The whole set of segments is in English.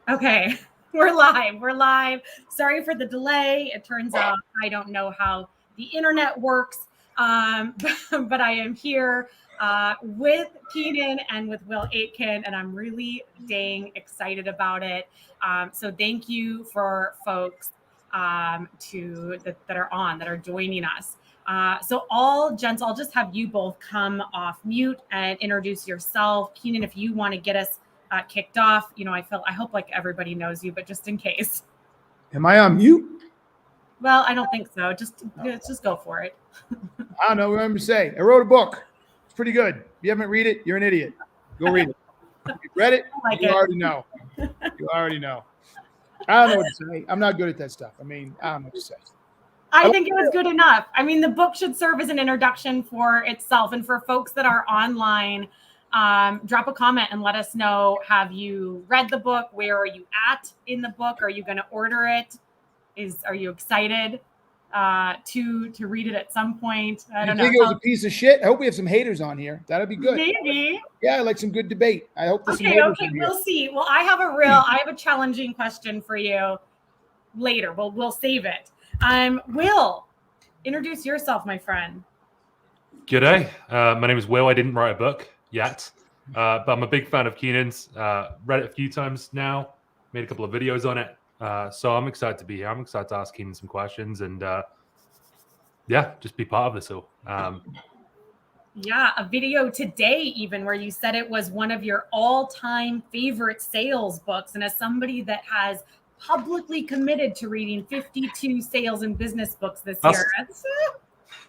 Okay, we're live. We're live. Sorry for the delay. It turns out I don't know how the internet works, but I am here with Keenan and with Will Aitken, and I'm really dang excited about it. So thank you for folks that are joining us. So all gents, I'll just have you both come off mute and introduce yourself. Keenan, if you want to get us kicked off. I hope like everybody knows you, but just in case. Am I on mute? Well, I don't think so. Let's just go for it. I don't know what I'm to say. I wrote a book. It's pretty good. If you haven't read it, you're an idiot. Go read it. If you read it, already know. You already know. I don't know what to say. I'm not good at that stuff. I don't know what to say. I think it was good enough. The book should serve as an introduction for itself. And for folks that are online, drop a comment and let us know, have you read the book? Where are you at in the book? Are you going to order it? Are you excited to read it at some point? I don't know. You think it was a piece of shit? I hope we have some haters on here. That'd be good. Maybe. Yeah, I like some good debate. I hope there's some haters on here. We'll see. Well, I have a challenging question for you later. We'll save it. Will, introduce yourself, my friend. G'day. My name is Will. I didn't write a book yet, but I'm a big fan of Keenan's. Read it a few times now, made a couple of videos on it. So I'm excited to be here. I'm excited to ask Keenan some questions and just be part of this all. A video today even where you said it was one of your all-time favorite sales books. And as somebody that has publicly committed to reading 52 sales and business books this year.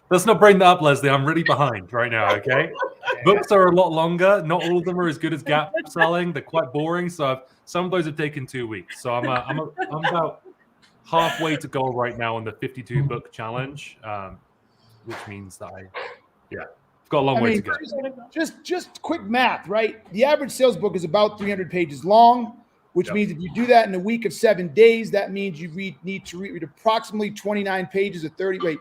Let's not bring that up, Leslie. I'm really behind right now, okay? Books are a lot longer. Not all of them are as good as gap selling. They're quite boring. So some of those have taken 2 weeks. So I'm about halfway to go right now on the 52 book challenge, which means that I've got a long way to go. Just quick math, right? The average sales book is about 300 pages long, which means if you do that in a week of 7 days, that means you need to read approximately 29 pages of 42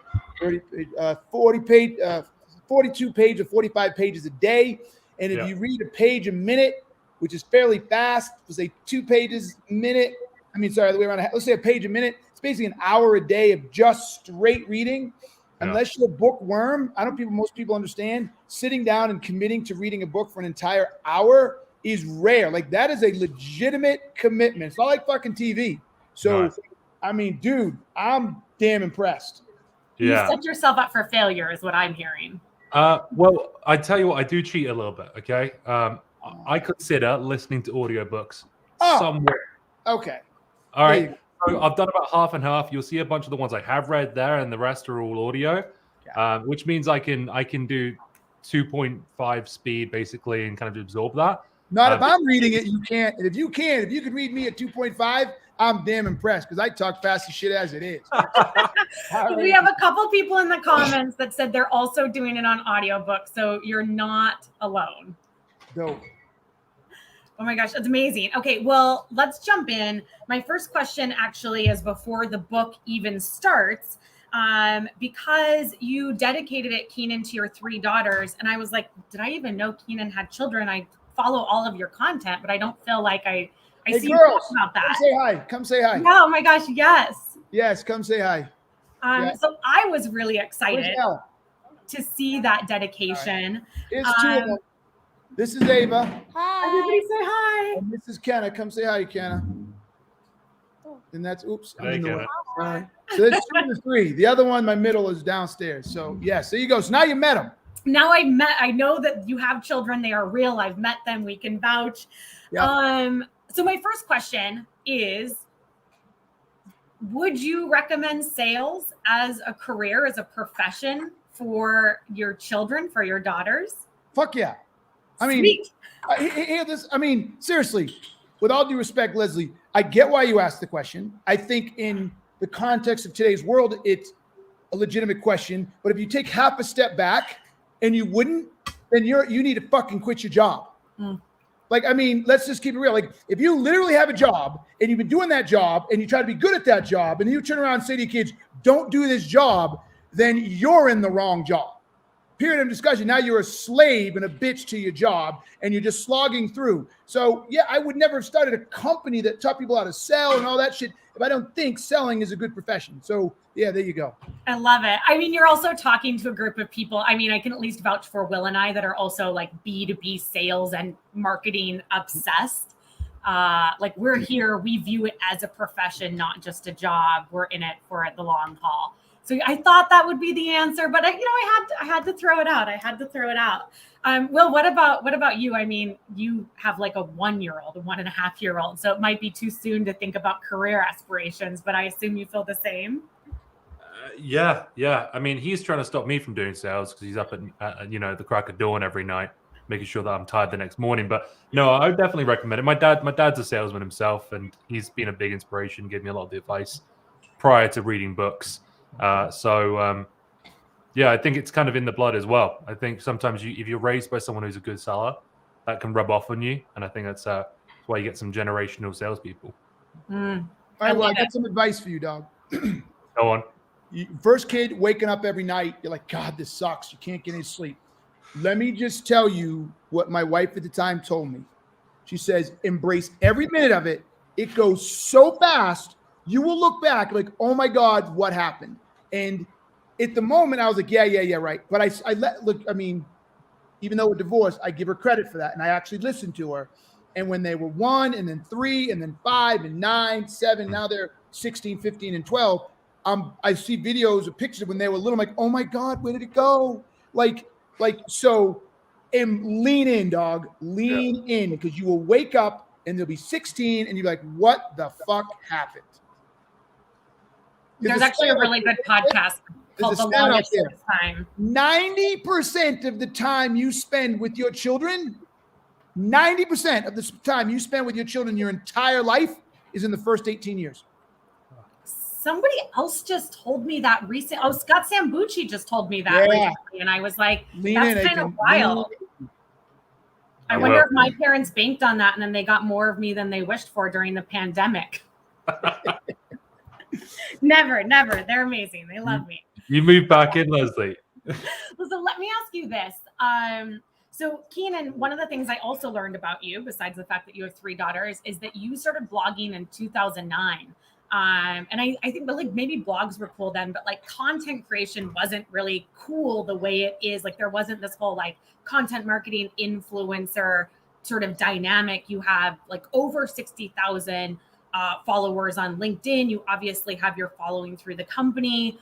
pages or 45 pages a day. And if you read a page a minute, which is fairly fast, let's say 2 pages a minute. The way around. Let's say a page a minute. It's basically an hour a day of just straight reading. Yeah. Unless you're a bookworm, most people understand sitting down and committing to reading a book for an entire hour is rare. Like, that is a legitimate commitment. It's not like fucking TV. So, dude, I'm damn impressed. Yeah. You set yourself up for failure is what I'm hearing. Well, I tell you what, I do cheat a little bit, okay? I consider listening to audiobooks somewhere. Okay. All right. So I've done about half and half. You'll see a bunch of the ones I have read there, and the rest are all audio, which means I can do 2.5 speed basically and kind of absorb that. Not if I'm reading it, you can't. And if you can read me at 2.5, I'm damn impressed because I talk fast as shit as it is. We have a couple people in the comments that said they're also doing it on audiobook, so you're not alone. Dope. Oh my gosh, that's amazing. Okay, well, let's jump in. My first question actually is before the book even starts, because you dedicated it, Keenan, to your 3 daughters. And I was like, did I even know Keenan had children? I follow all of your content, but I don't feel like I see you talk about that. Come say hi. Yeah, oh my gosh, yes. Yes, come say hi. So I was really excited to see that dedication. It's 2 of them. This is Ava. Hi. Everybody say hi. And this is Kenna. Come say hi, Kenna. And that's, oops. Hey, Kenna. So that's 2 of the 3. The other one, my middle, is downstairs. So, yes, there you go. So now you met them. Now I know that you have children. They are real. I've met them. We can vouch. Yep. So my first question is, would you recommend sales as a career, as a profession for your children, for your daughters? Fuck yeah. Seriously, with all due respect, Leslie, I get why you asked the question. I think in the context of today's world, it's a legitimate question. But if you take half a step back and you wouldn't, then you need to fucking quit your job. Let's just keep it real. Like, if you literally have a job and you've been doing that job and you try to be good at that job and you turn around and say to your kids, don't do this job, then you're in the wrong job. period of discussion. Now you're a slave and a bitch to your job, and you're just slogging through. So yeah, I would never have started a company that taught people how to sell and all that shit if I don't think selling is a good profession. So yeah, there you go. I love it. I mean, you're also talking to a group of people. I mean, I can at least vouch for Will and I that are also like B2B sales and marketing obsessed. Like we're here, we view it as a profession, not just a job. We're in it for the long haul. So I thought that would be the answer, but I had to throw it out. I had to throw it out. Will, what about you? I mean, you have like a 1-year-old, a 1.5-year-old, so it might be too soon to think about career aspirations, but I assume you feel the same. Yeah. I mean, he's trying to stop me from doing sales because he's up at the crack of dawn every night, making sure that I'm tired the next morning. But no, I would definitely recommend it. My dad's a salesman himself, and he's been a big inspiration, gave me a lot of the advice prior to reading books. Yeah, I think it's kind of in the blood as well. I think sometimes if you're raised by someone who's a good seller, that can rub off on you, and I think that's why you get some generational salespeople. All right, well, I got some advice for you, dog. Go on. First kid waking up every night, you're like, God, this sucks. You can't get any sleep. Let me just tell you what my wife at the time told me. She says, embrace every minute of it. It goes so fast, you will look back like, oh my God, what happened? And at the moment, I was like, yeah, right. But I mean, even though we're divorced, I give her credit for that. And I actually listened to her. And when they were 1 and then 3 and then 5 and 9, 7, now they're 16, 15, and 12. I see videos or pictures when they were little. I'm like, oh my God, where did it go? So, and lean in, dog. Lean in, because you will wake up and they'll be 16 and you'll be like, what the fuck happened? There's actually a really good podcast called The Longest Time. 90% of the time you spend with your children, 90% of the time you spend with your children your entire life is in the first 18 years. Somebody else just told me that recently. Oh, Scott Sambucci just told me that recently. And I was like, that's kind of wild. I wonder if my parents banked on that and then they got more of me than they wished for during the pandemic. Never. They're amazing. They love me. You moved back in, Leslie. So let me ask you this. So Keenan, one of the things I also learned about you, besides the fact that you have 3 daughters, is that you started blogging in 2009. And I think like maybe blogs were cool then, but like content creation wasn't really cool the way it is. Like there wasn't this whole like content marketing influencer sort of dynamic. You have like over 60,000 followers on LinkedIn. You obviously have your following through the company.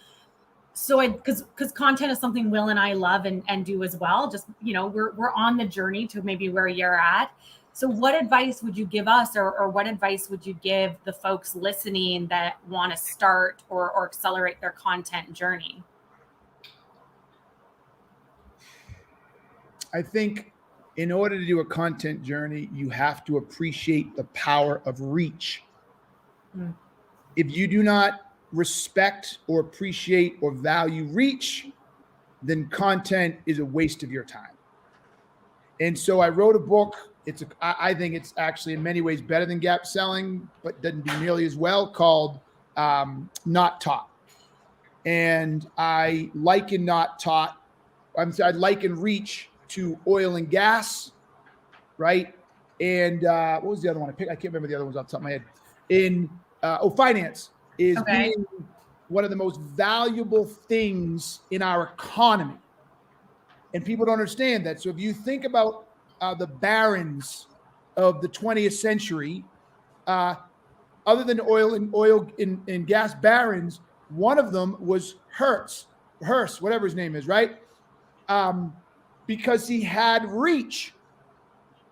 So because content is something Will and I love and do as well. Just, we're on the journey to maybe where you're at. So what advice would you give us or what advice would you give the folks listening that want to start or accelerate their content journey? I think in order to do a content journey, you have to appreciate the power of reach. If you do not respect or appreciate or value reach, then content is a waste of your time. And so I wrote a book. I think it's actually in many ways better than gap selling, but doesn't do nearly as well, called Not Taught. And I liken Not Taught, I liken reach to oil and gas, right? And what was the other one I picked? I can't remember the other ones off the top of my head. Finance is being one of the most valuable things in our economy. And people don't understand that. So if you think about the barons of the 20th century, other than oil and gas barons, one of them was Hearst, whatever his name is, right? Because he had reach.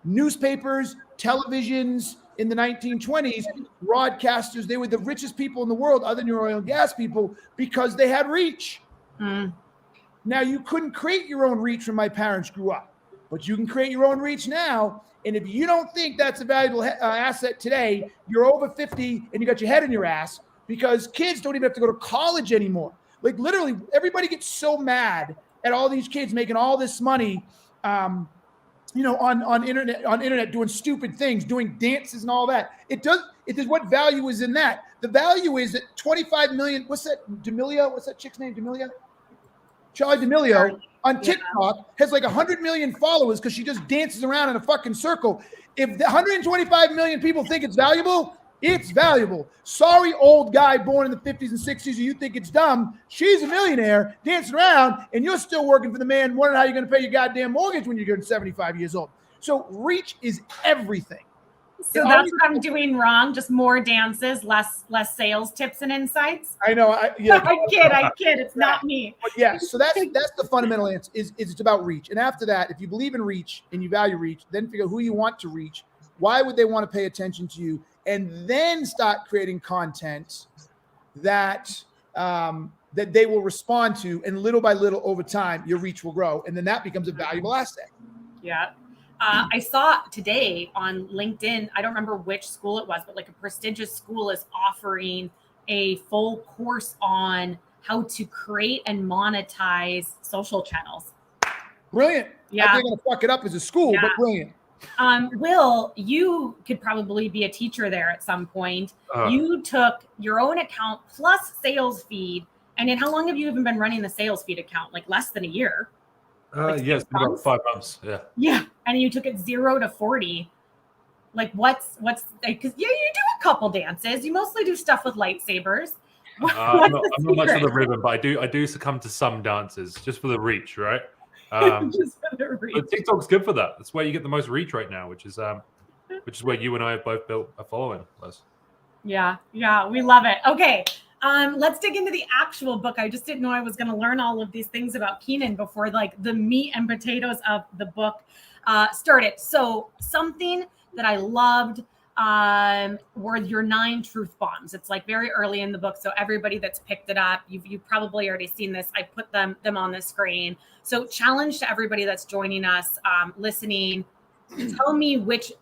Newspapers, televisions in the 1920s, broadcasters, they were the richest people in the world other than your oil and gas people because they had reach. Now, you couldn't create your own reach when my parents grew up, but you can create your own reach now. And if you don't think that's a valuable asset today, you're over 50 and you got your head in your ass, because kids don't even have to go to college anymore. Like literally, everybody gets so mad at all these kids making all this money, on internet doing stupid things, doing dances and all that. It does. What value is in that? The value is that 25 million. What's that? D'Amelio? What's that chick's name? D'Amelio? Charli D'Amelio on TikTok has like 100 million followers because she just dances around in a fucking circle. If the 125 million people think it's valuable, it's valuable. Sorry, old guy born in the 50s and 60s, you think it's dumb. She's a millionaire dancing around, and you're still working for the man, wondering how you're going to pay your goddamn mortgage when you're 75 years old. So reach is everything. So that's what I'm doing wrong. Just more dances, less sales tips and insights. I know. I kid. It's not me. But yeah, so that's the fundamental answer. Is it's about reach. And after that, if you believe in reach and you value reach, then figure out who you want to reach. Why would they want to pay attention to you? And then start creating content that that they will respond to. And little by little, over time, your reach will grow, and then that becomes a valuable asset. Yeah. I saw today on LinkedIn, I don't remember which school it was, but like a prestigious school is offering a full course on how to create and monetize social channels. Brilliant. Yeah. I think I'm going to fuck it up as a school, but brilliant. Will, you could probably be a teacher there at some point. You took your own account plus sales feed. And then how long have you even been running the sales feed account? Like less than a year? Yes, about 5 months. Yeah. Yeah. And you took it 0 to 40. Like what's like, because you do a couple dances. You mostly do stuff with lightsabers. I'm not much of the ribbon, but I do succumb to some dances just for the reach, right? Just for the reach. But TikTok's good for that. That's where you get the most reach right now, which is where you and I have both built a following, Les. Yeah, we love it. Okay. Let's dig into the actual book. I just didn't know I was going to learn all of these things about Keenan before like the meat and potatoes of the book started. So something that I loved were your 9 truth bombs. It's like very early in the book. So everybody that's picked it up, you've probably already seen this. I put them on the screen. So challenge to everybody that's joining us, listening, tell me which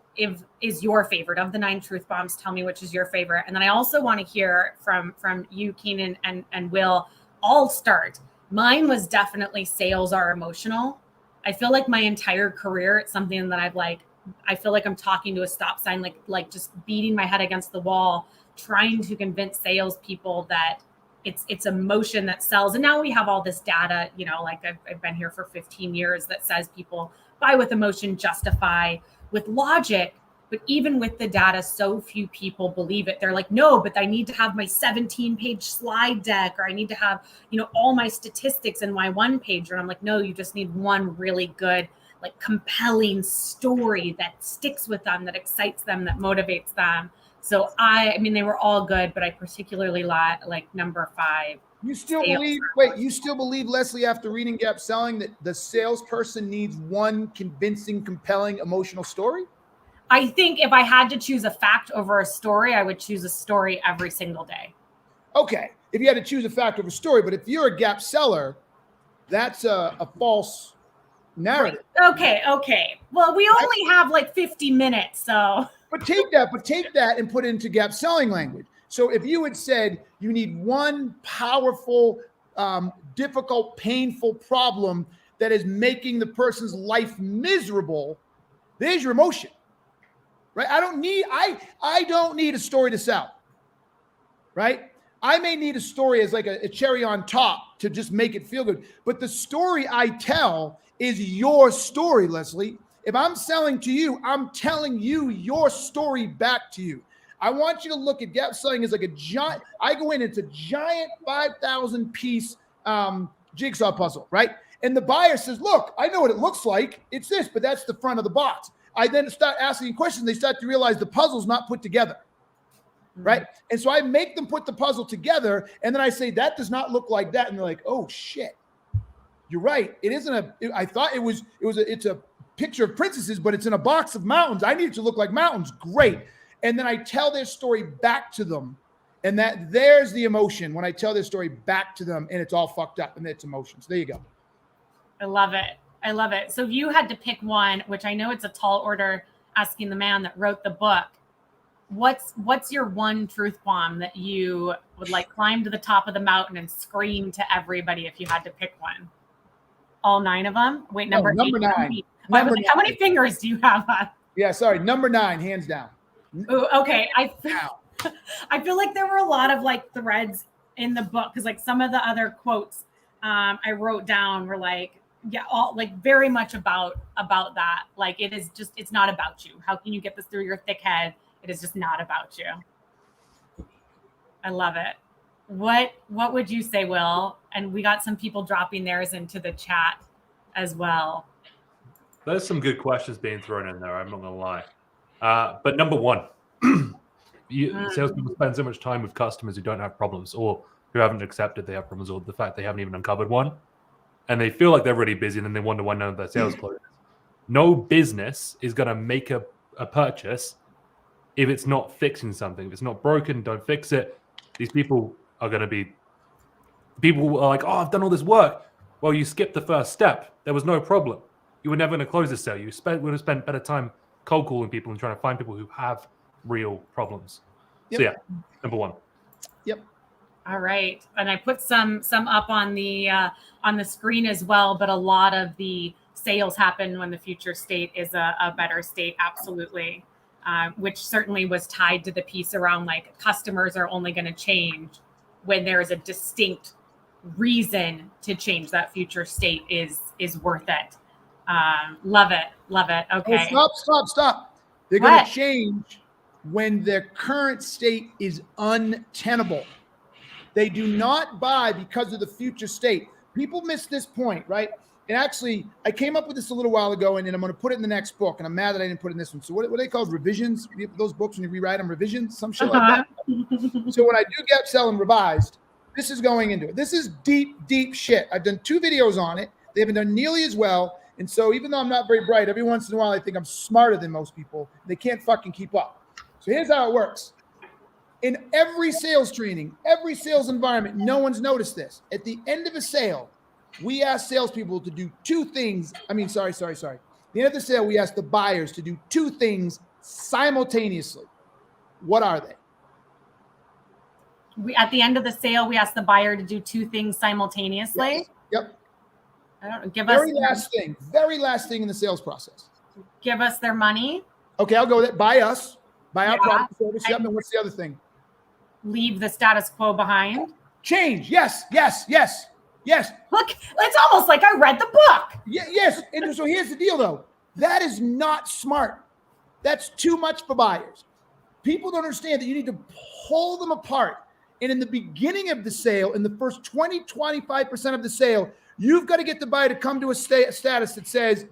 is your favorite of the 9 truth bombs. Tell me which is your favorite. And then I also want to hear from you, Keenan and Will. I'll start. Mine was definitely sales are emotional. I feel like my entire career, it's something that I feel like I'm talking to a stop sign, like just beating my head against the wall, trying to convince salespeople that it's emotion that sells. And now we have all this data, like I've been here for 15 years that says people buy with emotion, justify with logic. But even with the data, so few people believe it. They're like, no, but I need to have my 17-page slide deck, or I need to have, all my statistics in my 1-pager. And I'm like, no, you just need one really good, like compelling story that sticks with them, that excites them, that motivates them. So I mean, they were all good, but I particularly like number 5. You still believe, Leslie, after reading Gap Selling, that the salesperson needs one convincing, compelling, emotional story? I think if I had to choose a fact over a story, I would choose a story every single day. Okay. If you had to choose a fact over a story, but if you're a Gap seller, that's a false narrative. Okay. Well, we only have like 50 minutes, so. But take that and put it into Gap Selling language. So if you had said you need one powerful, difficult, painful problem that is making the person's life miserable, there's your emotion, right? I don't need a story to sell, right? I may need a story as like a cherry on top to just make it feel good. But the story I tell is your story, Leslie. If I'm selling to you, I'm telling you your story back to you. I want you to look at Gap Selling as like a giant, I go in, it's a giant 5,000 piece jigsaw puzzle, right? And the buyer says, look, I know what it looks like. It's this, but that's the front of the box. I then start asking questions. They start to realize the puzzle's not put together, right? And so I make them put the puzzle together, and then I say, that does not look like that. And they're like, oh shit, you're right. It isn't I thought it's a picture of princesses, but it's in a box of mountains. I need it to look like mountains. Great. And then I tell their story back to them. And there's the emotion when I tell their story back to them, and it's all fucked up and it's emotions. There you go. I love it. So if you had to pick one, which I know it's a tall order asking the man that wrote the book, what's your one truth bomb that you would like climb to the top of the mountain and scream to everybody if you had to pick one? All 9 of them? Wait, number 8. Number 9. How many fingers do you have on? Yeah, sorry. Number 9, hands down. Ooh, okay. I feel like there were a lot of like threads in the book because like some of the other quotes I wrote down were like, Yeah, all like very much about that. Like it is just, it's not about you. How can you get this through your thick head? It is just not about you. I love it. What would you say, Will? And we got some people dropping theirs into the chat as well. There's some good questions being thrown in there, I'm not gonna lie. But number one, salespeople spend so much time with customers who don't have problems or who haven't accepted they have problems, or the fact they haven't even uncovered one. And they feel like they're really busy, and then they wonder why none of their sales closes. No business is going to make a purchase if it's not fixing something. If it's not broken, don't fix it. These people are going to be... People are like, oh, I've done all this work. Well, you skipped the first step. There was no problem. You were never going to close the sale. You would have spent better time cold calling people and trying to find people who have real problems. Yep. So yeah, number one. Yep. All right, and I put some up on the screen as well. But a lot of the sales happen when the future state is a better state, absolutely, which certainly was tied to the piece around like customers are only going to change when there is a distinct reason to change. That future state is worth it. Love it. Okay. Oh, stop. They're going to change when their current state is untenable. They do not buy because of the future state. People miss this point, right? And actually, I came up with this a little while ago, and I'm going to put it in the next book. And I'm mad that I didn't put it in this one. So what are they called? Revisions? Those books when you rewrite them, revisions, some shit like that. So when I do Gap Sell and Revised, this is going into it. This is deep shit. I've done 2 videos on it. They haven't done nearly as well. And so even though I'm not very bright, every once in a while I think I'm smarter than most people. They can't fucking keep up. So here's how it works. In every sales training, every sales environment, no one's noticed this. At the end of a sale, we ask salespeople to do 2 things. Sorry. At the end of the sale, we ask the buyers to do 2 things simultaneously. What are they? At the end of the sale, we ask the buyer to do 2 things simultaneously. Yes. Yep. I don't give very us last thing in the sales process. Give us their money. Okay, I'll go with it. Buy us. Buy our product service. Yep. And what's the other thing? Leave the status quo behind. Change. Yes. Look, it's almost like I read the book. Yes. And so here's the deal, though. That is not smart. That's too much for buyers. People don't understand that you need to pull them apart. And in the beginning of the sale, in the first 25% of the sale, you've got to get the buyer to come to a status that says,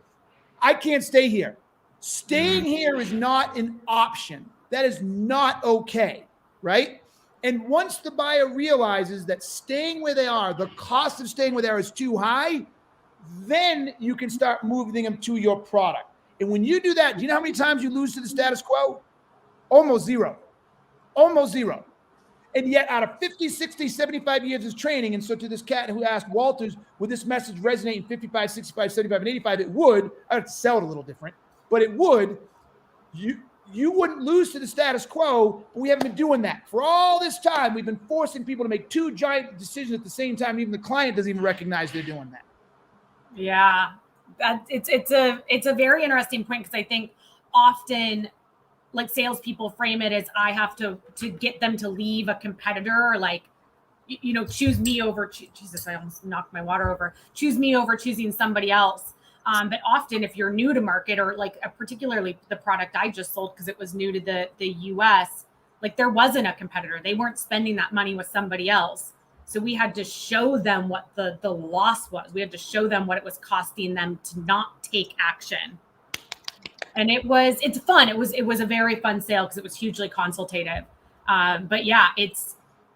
I can't stay here. Staying here is not an option. That is not okay, right? And once the buyer realizes that staying where they are, the cost of staying where they are is too high, then you can start moving them to your product. And when you do that, do you know how many times you lose to the status quo? Almost zero. And yet out of 50, 60, 75 years of training, and so to this cat who asked Walters, would this message resonate in 55, 65, 75, and 85? It would. I would sell it a little different, but it would. You wouldn't lose to the status quo, but we haven't been doing that. For all this time, we've been forcing people to make 2 giant decisions at the same time. Even the client doesn't even recognize they're doing that. Yeah, it's a very interesting point, because I think often like salespeople frame it as I have to get them to leave a competitor, or like, choose me over, Jesus, I almost knocked my water over, choose me over choosing somebody else. But often if you're new to market, or like particularly the product I just sold, because it was new to the US, like there wasn't a competitor. They weren't spending that money with somebody else. So we had to show them what the loss was. We had to show them what it was costing them to not take action. And it's fun. It was a very fun sale because it was hugely consultative. But yeah, it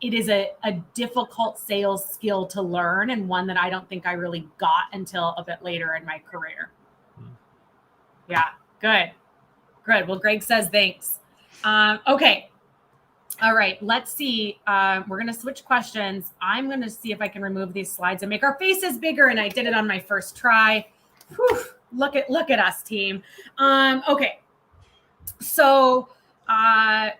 is a difficult sales skill to learn, and one that I don't think I really got until a bit later in my career. Yeah, good. Well, Greg says thanks. Okay. All right, let's see. We're going to switch questions. I'm going to see if I can remove these slides and make our faces bigger, and I did it on my first try. Whew, look at us, team. Okay. So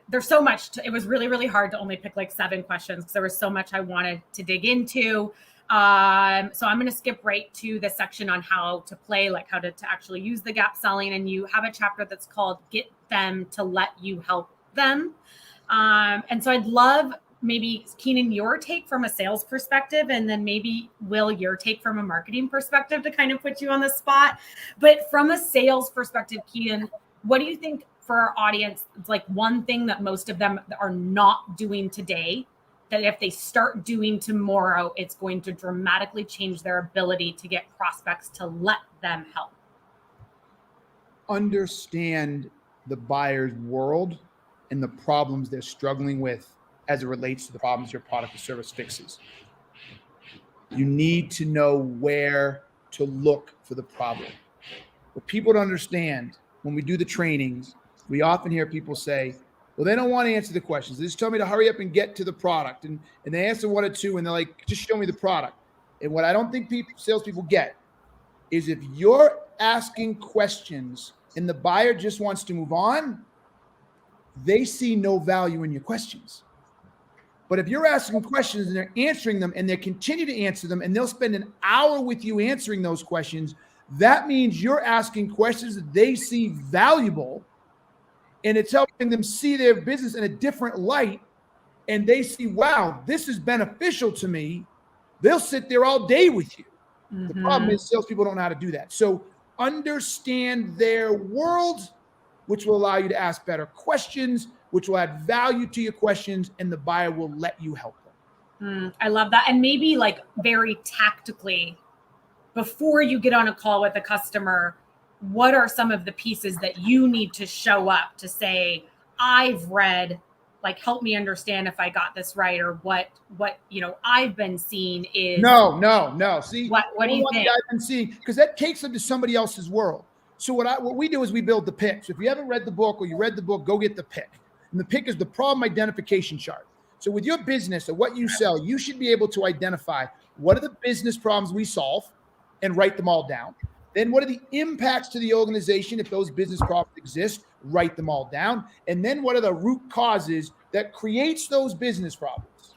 there's so much it was really hard to only pick like 7 questions, because there was so much I wanted to dig into. So I'm going to skip right to the section on how to play, like how to actually use the gap selling. And you have a chapter that's called Get Them to Let You Help Them. And so I'd love maybe Keenan, your take from a sales perspective, and then maybe Will, your take from a marketing perspective to kind of put you on the spot. But from a sales perspective, Keenan, what do you think for our audience? It's like one thing that most of them are not doing today, that if they start doing tomorrow, it's going to dramatically change their ability to get prospects to let them help. Understand the buyer's world and the problems they're struggling with as it relates to the problems your product or service fixes. You need to know where to look for the problem. What people don't understand when we do the trainings, we often hear people say, well, they don't want to answer the questions. They just tell me to hurry up and get to the product. And they answer one or two and they're like, just show me the product. And what I don't think salespeople get is if you're asking questions and the buyer just wants to move on, they see no value in your questions. But if you're asking questions and they're answering them and they continue to answer them and they'll spend an hour with you answering those questions, that means you're asking questions that they see valuable, and it's helping them see their business in a different light. And they see, wow, this is beneficial to me. They'll sit there all day with you. The problem is salespeople don't know how to do that. So understand their world, which will allow you to ask better questions, which will add value to your questions, and the buyer will let you help them. I love that. And maybe like very tactically, before you get on a call with a customer, what are some of the pieces that you need to show up to say, I've read, like, help me understand if I got this right, or what I've been seeing is no. See, what do you think? I've been seeing, because that takes them to somebody else's world. So what we do is we build the pick. So if you haven't read the book or you read the book, go get the pick. And the pick is the problem identification chart. So with your business or what you sell, you should be able to identify what are the business problems we solve and write them all down. Then what are the impacts to the organization if those business problems exist? Write them all down. And then what are the root causes that creates those business problems?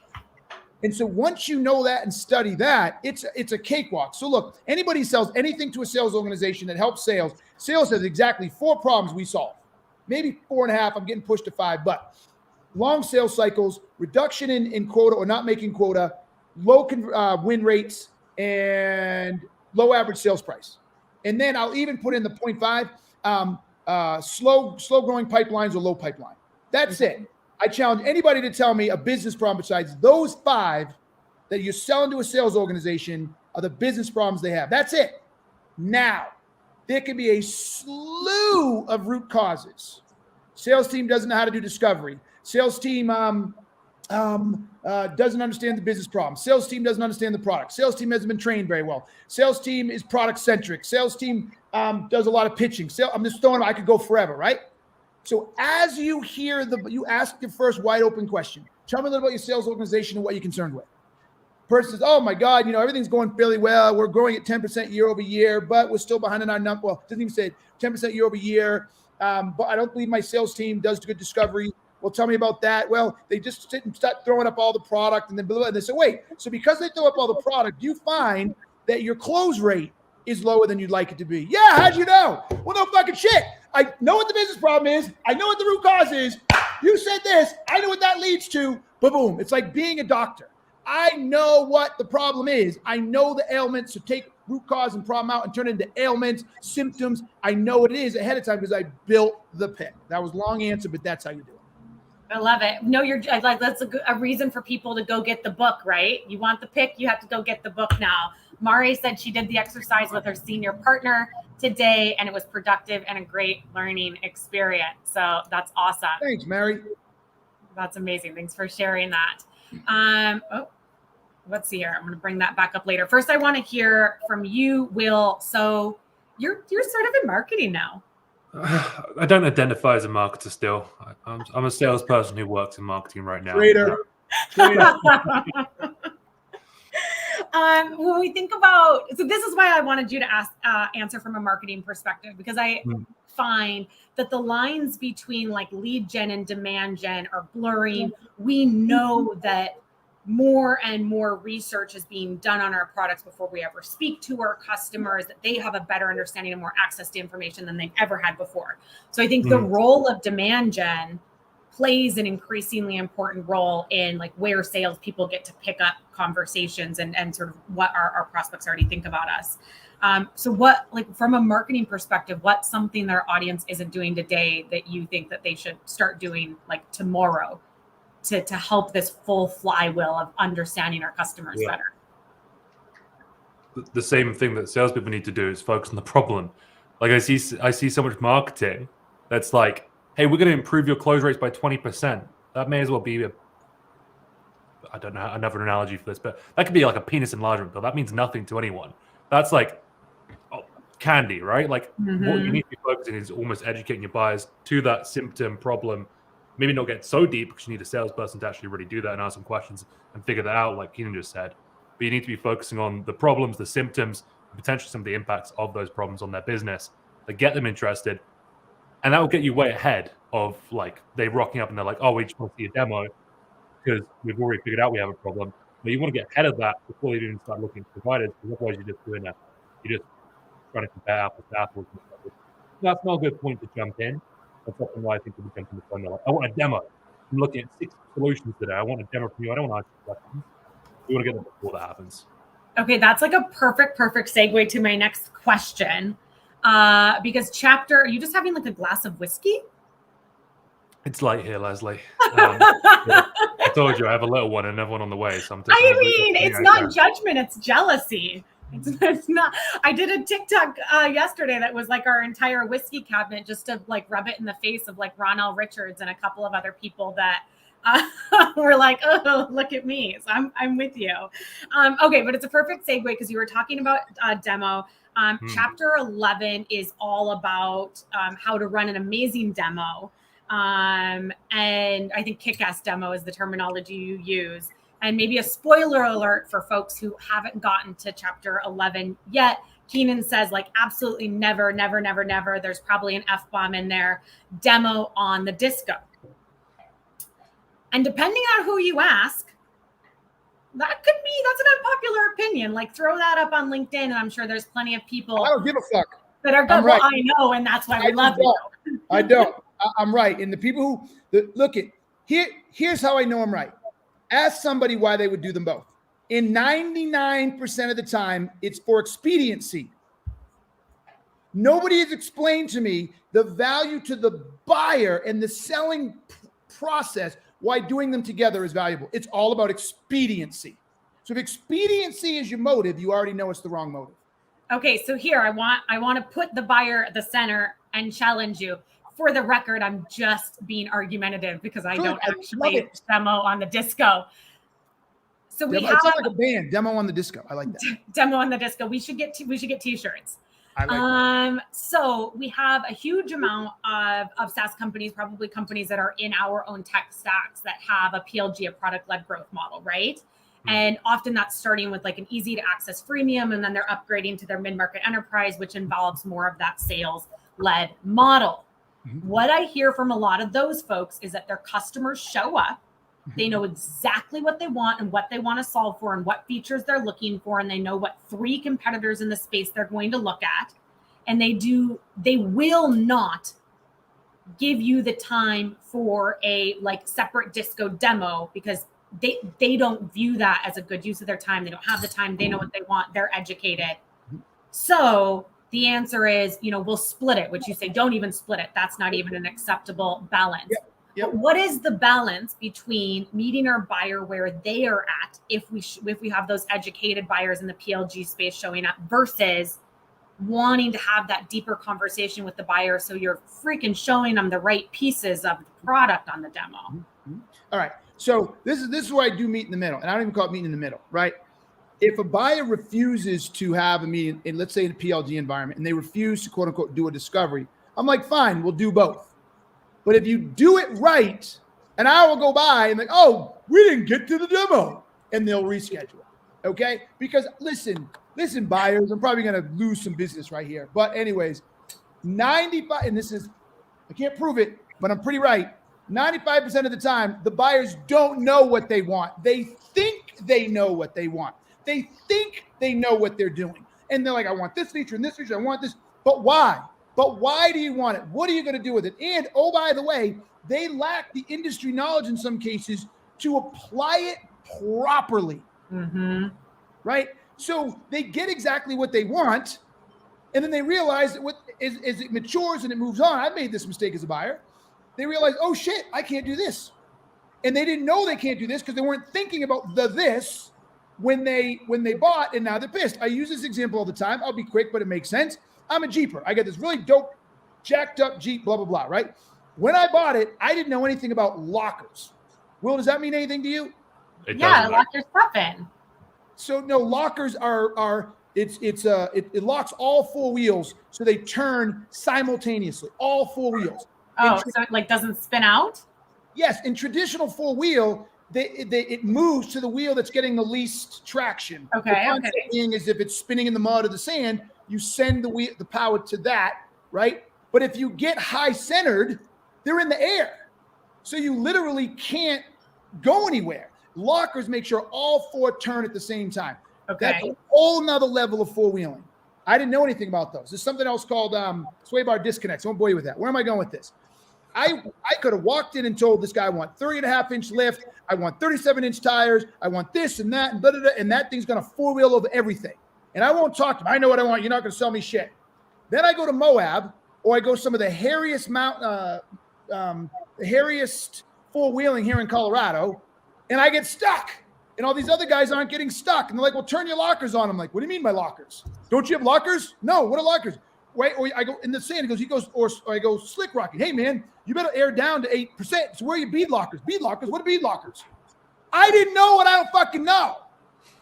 And so once you know that and study that, it's a cakewalk. So look, anybody who sells anything to a sales organization that helps sales has exactly 4 problems we solve. Maybe 4.5. I'm getting pushed to 5, but long sales cycles, reduction in quota or not making quota, low win rates, and low average sales price. And then I'll even put in the 0.5, slow growing pipelines or low pipeline. That's it. I challenge anybody to tell me a business problem besides those 5 that you're selling to a sales organization are the business problems they have. That's it. Now, there can be a slew of root causes. Sales team doesn't know how to do discovery. Sales team doesn't understand the business problem. Sales team doesn't understand the product. Sales team hasn't been trained very well. Sales team is product centric. Sales team does a lot of pitching. I'm just throwing, I could go forever, right? So as you hear you ask your first wide open question. Tell me a little about your sales organization and what you're concerned with. Person says, oh my God, everything's going fairly well. We're growing at 10% year over year, but we're still behind in our number. Well, it doesn't even say 10% year over year. But I don't believe my sales team does good discovery. Well, tell me about that. Well, they just sit and start throwing up all the product and then blah, blah, and they say, wait, so because they throw up all the product, you find that your close rate is lower than you'd like it to be. Yeah, how'd you know? Well, no fucking shit. I know what the business problem is. I know what the root cause is. You said this. I know what that leads to. Boom. It's like being a doctor. I know what the problem is. I know the ailments, so take root cause and problem out and turn it into ailments, symptoms. I know what it is ahead of time because I built the pick. That was a long answer, but that's how you do it. I love it. No, that's a reason for people to go get the book, right? You want the pick, you have to go get the book now. Mari said she did the exercise with her senior partner today, and it was productive and a great learning experience. So that's awesome. Thanks, Mary. That's amazing. Thanks for sharing that. Let's see here. I'm going to bring that back up later. First, I want to hear from you, Will. So you're sort of in marketing now. I don't identify as a marketer still. I'm a salesperson who works in marketing right now. Trader. When we think about, so this is why I wanted you to answer from a marketing perspective, because I find that the lines between like lead gen and demand gen are blurring. We know that more and more research is being done on our products before we ever speak to our customers, that they have a better understanding and more access to information than they've ever had before. So I think the role of demand gen plays an increasingly important role in like where salespeople get to pick up conversations and sort of what our prospects already think about us. So what, like from a marketing perspective, what's something that our audience isn't doing today that you think that they should start doing like tomorrow to help this full flywheel of understanding our customers better? The same thing that salespeople need to do is focus on the problem. Like I see so much marketing that's like, hey, we're going to improve your close rates by 20%. That may as well be I don't know another analogy for this, but that could be like a penis enlargement pill. That means nothing to anyone. That's like candy, right? Like what you need to be focusing is almost educating your buyers to that symptom problem. Maybe not get so deep because you need a salesperson to actually really do that and ask some questions and figure that out, like Keenan just said. But you need to be focusing on the problems, the symptoms, and potentially some of the impacts of those problems on their business that get them interested. And that will get you way ahead of like they rocking up and they're like, oh, we just want to see a demo because we've already figured out we have a problem. But you want to get ahead of that before you even start looking at providers, because otherwise you're just doing that. You're just trying to compare apples to apples. That's not a good point to jump in. That's often why I think people jump in the phone. They're like, I want a demo. I'm looking at 6 solutions today. I want a demo from you. I don't want to ask you questions. You want to get them before that happens. Okay, that's like a perfect segue to my next question. Because are you just having like a glass of whiskey? It's light here, Leslie. I told you I have a little one and another one on the way. So it's not judgment, it's jealousy. It's not. I did a TikTok yesterday that was like our entire whiskey cabinet just to like rub it in the face of like Ronell Richards and a couple of other people that were like, oh, look at me. So I'm with you. Okay, but it's a perfect segue because you were talking about demo. Chapter 11 is all about how to run an amazing demo. And I think kick-ass demo is the terminology you use. And maybe a spoiler alert for folks who haven't gotten to chapter 11 yet. Keenan says like absolutely never. There's probably an F-bomb in there. Demo on the disco. And depending on who you ask, that's an unpopular opinion. Like throw that up on LinkedIn and I'm sure there's plenty of people I don't give a fuck that are good. Well, I know, and that's why we love you. I don't. I'm right. And the people look at here's how I know I'm right. Ask somebody why they would do them both. In 99% of the time, it's for expediency. Nobody has explained to me the value to the buyer and the selling process, why doing them together is valuable. It's all about expediency. So if expediency is your motive, you already know it's the wrong motive. Okay, so here I want to put the buyer at the center and challenge you. For the record, I'm just being argumentative because I don't actually demo on the disco. So we have like a band, demo on the disco. I like that. Demo on the disco. We should get t-shirts. I like that. So we have a huge amount of SaaS companies, probably companies that are in our own tech stacks that have a PLG, a product-led growth model, right? And often that's starting with like an easy to access freemium, and then they're upgrading to their mid-market enterprise, which involves more of that sales-led model. What I hear from a lot of those folks is that their customers show up, they know exactly what they want and what they want to solve for and what features they're looking for, and they know what 3 competitors in the space they're going to look at, and they will not give you the time for a like separate disco demo because they don't view that as a good use of their time. They don't have the time. They know what they want. They're educated. So the answer is, we'll split it, which you say, don't even split it. That's not even an acceptable balance. Yep. But what is the balance between meeting our buyer where they are at, if we have those educated buyers in the PLG space showing up, versus wanting to have that deeper conversation with the buyer so you're freaking showing them the right pieces of the product on the demo? All right. So this is where I do meet in the middle, and I don't even call it meeting in the middle, right? If a buyer refuses to have a meeting in, let's say, in a PLG environment, and they refuse to quote unquote do a discovery, I'm like, fine, we'll do both. But if you do it right, an hour will go by and like, oh, we didn't get to the demo, and they'll reschedule. Okay? Because listen, buyers, I'm probably going to lose some business right here. But anyways, 95, and I can't prove it, but I'm pretty right. 95% of the time, the buyers don't know what they want. They think they know what they want. They think they know what they're doing. And they're like, I want this feature and this feature. I want this. But why? But why do you want it? What are you going to do with it? And, oh, by the way, they lack the industry knowledge in some cases to apply it properly. Mm-hmm. Right? So they get exactly what they want, and then they realize that as it matures and it moves on, I made this mistake as a buyer. They realize, oh shit, I can't do this. And they didn't know they can't do this because they weren't thinking about this when they bought, and now they're pissed. I use this example all the time. I'll be quick, but it makes sense. I'm a Jeeper. I got this really dope, jacked up Jeep, blah, blah, blah, right? When I bought it, I didn't know anything about lockers. Will, does that mean anything to you? Yeah, lock your stuff in. So no, lockers it locks all four wheels so they turn simultaneously, all four wheels. Oh, so it like doesn't spin out? Yes, in traditional four wheel, it moves to the wheel that's getting the least traction. Okay. The concept being is if it's spinning in the mud or the sand, you send the power to that, right? But if you get high centered, they're in the air. So you literally can't go anywhere. Lockers make sure all four turn at the same time. Okay. That's a whole nother level of four-wheeling. I didn't know anything about those. There's something else called sway bar disconnects. I won't bore you with that. Where am I going with this? I could have walked in and told this guy I want 30.5-inch lift. I want 37-inch tires. I want this and that and blah, blah, blah, and that thing's going to four-wheel over everything. And I won't talk to him. I know what I want. You're not going to sell me shit. Then I go to Moab, or I go some of the hairiest four-wheeling here in Colorado, and I get stuck. And all these other guys aren't getting stuck. And they're like, well, turn your lockers on. I'm like, what do you mean by lockers? Don't you have lockers? No, what are lockers? Wait, or I go in the sand. Or I go slick rocking. Hey, man, you better air down to 8%. So where are your bead lockers? Bead lockers? What are bead lockers? I didn't know what I don't fucking know.